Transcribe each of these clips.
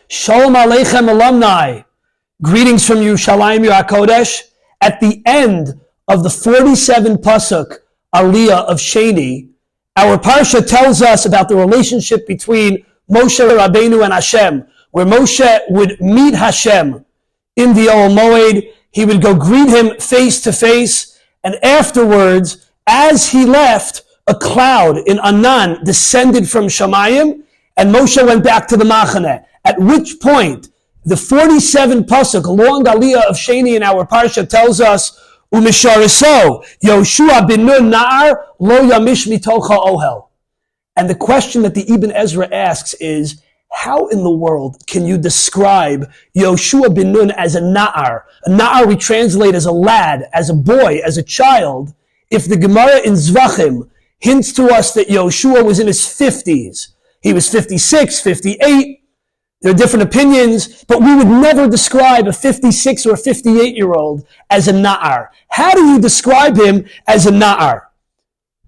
Shalom Aleichem alumni, greetings from Yerushalayim Hakotel. At the end of the 47 pasuk Aliyah of Sheni, our Parsha tells us about the relationship between Moshe Rabbeinu and Hashem, where Moshe would meet Hashem in the Ohel Moed. He would go greet him face to face, and afterwards, as he left, a cloud in Anan descended from Shamayim, and Moshe went back to the Machaneh. At which point, the 47 pasuk, long Aliyah of Sheni in our Parsha, tells us, Umishariso, Yoshua bin Nun Na'ar, lo yamish mitocha ohel. And the question that the Ibn Ezra asks is, how in the world can you describe Yoshua bin Nun as a Na'ar? A Na'ar we translate as a lad, as a boy, as a child, if the Gemara in Zvachim hints to us that Yoshua was in his 50s. He was 56, 58. There are different opinions, but we would never describe a 56 or a 58-year-old as a Na'ar. How do you describe him as a Na'ar?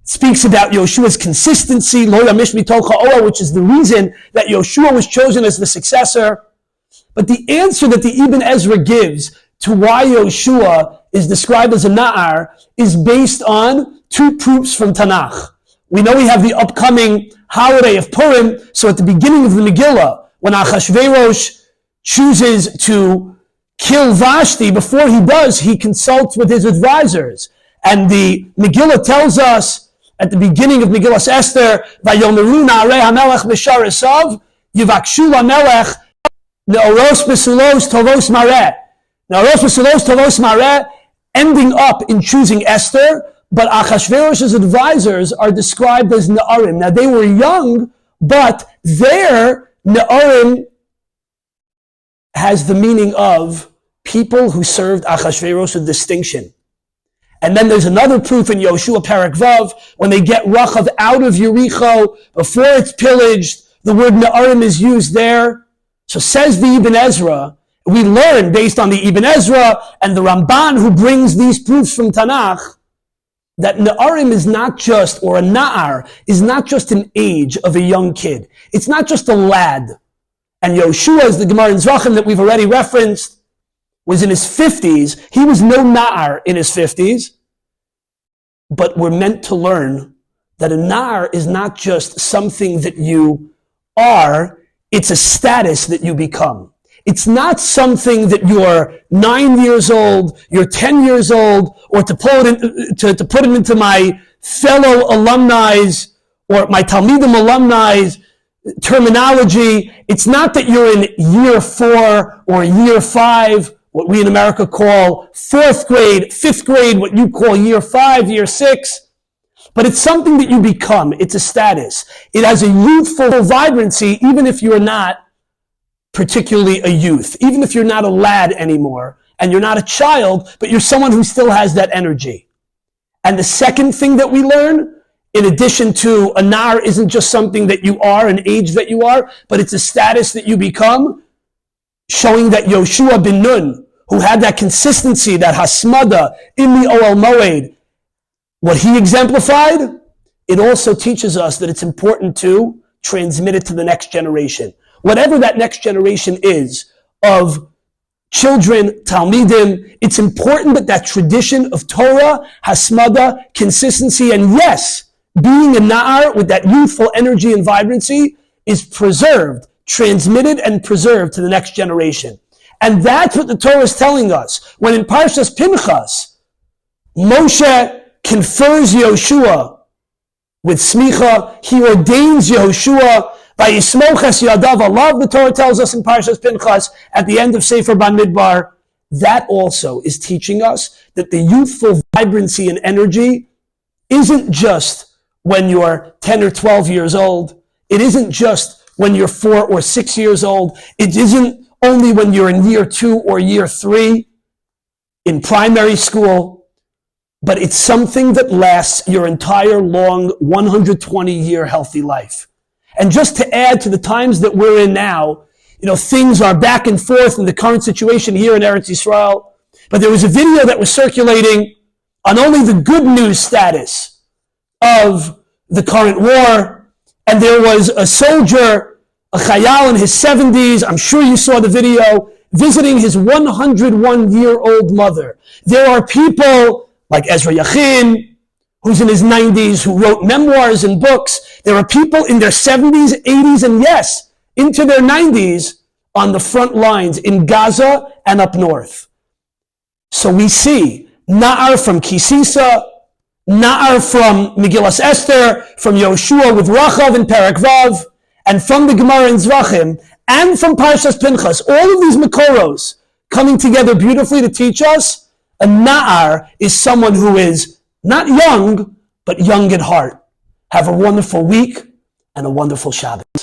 It speaks about Yoshua's consistency, Lo Yamish Mitocha Oah, which is the reason that Yoshua was chosen as the successor. But the answer that the Ibn Ezra gives to why Yoshua is described as a Na'ar is based on two proofs from Tanakh. We know we have the upcoming holiday of Purim, so at the beginning of the Megillah, when Achashverosh chooses to kill Vashti, before he does, he consults with his advisors. And the Megillah tells us, at the beginning of Megillah Esther, Vayomeru na'arei hamelech b'shar esav, yivakshu lamelech ne'oros b'sulos tovos mareh. Ne'oros b'sulos tovos mareh, ending up in choosing Esther, but Achashverosh's advisors are described as Na'arim. Now, they were young, but their Ne'arim has the meaning of people who served Achashverosh with distinction. And then there's another proof in Yoshua Parak Vav, when they get Rachav out of Yericho, before it's pillaged, the word Ne'arim is used there. So says the Ibn Ezra, we learn based on the Ibn Ezra and the Ramban who brings these proofs from Tanakh, that Ne'arim is not just, or a Na'ar, is not just an age of a young kid. It's not just a lad. And Yoshua, as the Gemara in Zvachim that we've already referenced, was in his 50s. He was no Na'ar in his 50s. But we're meant to learn that a Na'ar is not just something that you are, it's a status that you become. It's not something that you're 9 years old, you're 10 years old, or to put it into my fellow alumni's or my Talmidim alumni's terminology. It's not that you're in year 4 or year 5, what we in America call 4th grade, 5th grade, what you call year 5, year 6. But it's something that you become. It's a status. It has a youthful vibrancy, even if you're not particularly a youth, even if you're not a lad anymore, and you're not a child, but you're someone who still has that energy. And the second thing that we learn, in addition to a Na'ar isn't just something that you are, an age that you are, but it's a status that you become, showing that Yoshua bin Nun, who had that consistency, that hasmada in the Ohel Moed, what he exemplified, it also teaches us that it's important to transmit it to the next generation. Whatever that next generation is of children, Talmidim, it's important that that tradition of Torah, hasmada, consistency, and yes, being a Na'ar with that youthful energy and vibrancy is preserved, transmitted and preserved to the next generation. And that's what the Torah is telling us. When in Parshas Pinchas, Moshe confers Yoshua with smicha, he ordains Yehoshua by Yismoches Yadav Alav, the Torah tells us in Parshas Pinchas, at the end of Sefer Bamidbar. That also is teaching us that the youthful vibrancy and energy isn't just when you're 10 or 12 years old. It isn't just when you're 4 or 6 years old. It isn't only when you're in year 2 or year 3 in primary school, but it's something that lasts your entire long 120-year healthy life. And just to add to the times that we're in now, things are back and forth in the current situation here in Eretz Yisrael. But there was a video that was circulating on only the good news status of the current war. And there was a soldier a chayal in his 70s, I'm sure you saw the video, visiting his 101-year-old mother. There are people like Ezra Yachin, who's in his 90s, who wrote memoirs and books. There are people in their 70s, 80s, and yes, into their 90s on the front lines in Gaza and up north. So we see Na'ar from Kisisa, Na'ar from Megillas Esther, from Yoshua with Rachav and Perek Vav, and from the Gemara in Zrachim, and from Parshas Pinchas, all of these Makoros coming together beautifully to teach us, a Na'ar is someone who is not young, but young at heart. Have a wonderful week and a wonderful Shabbat.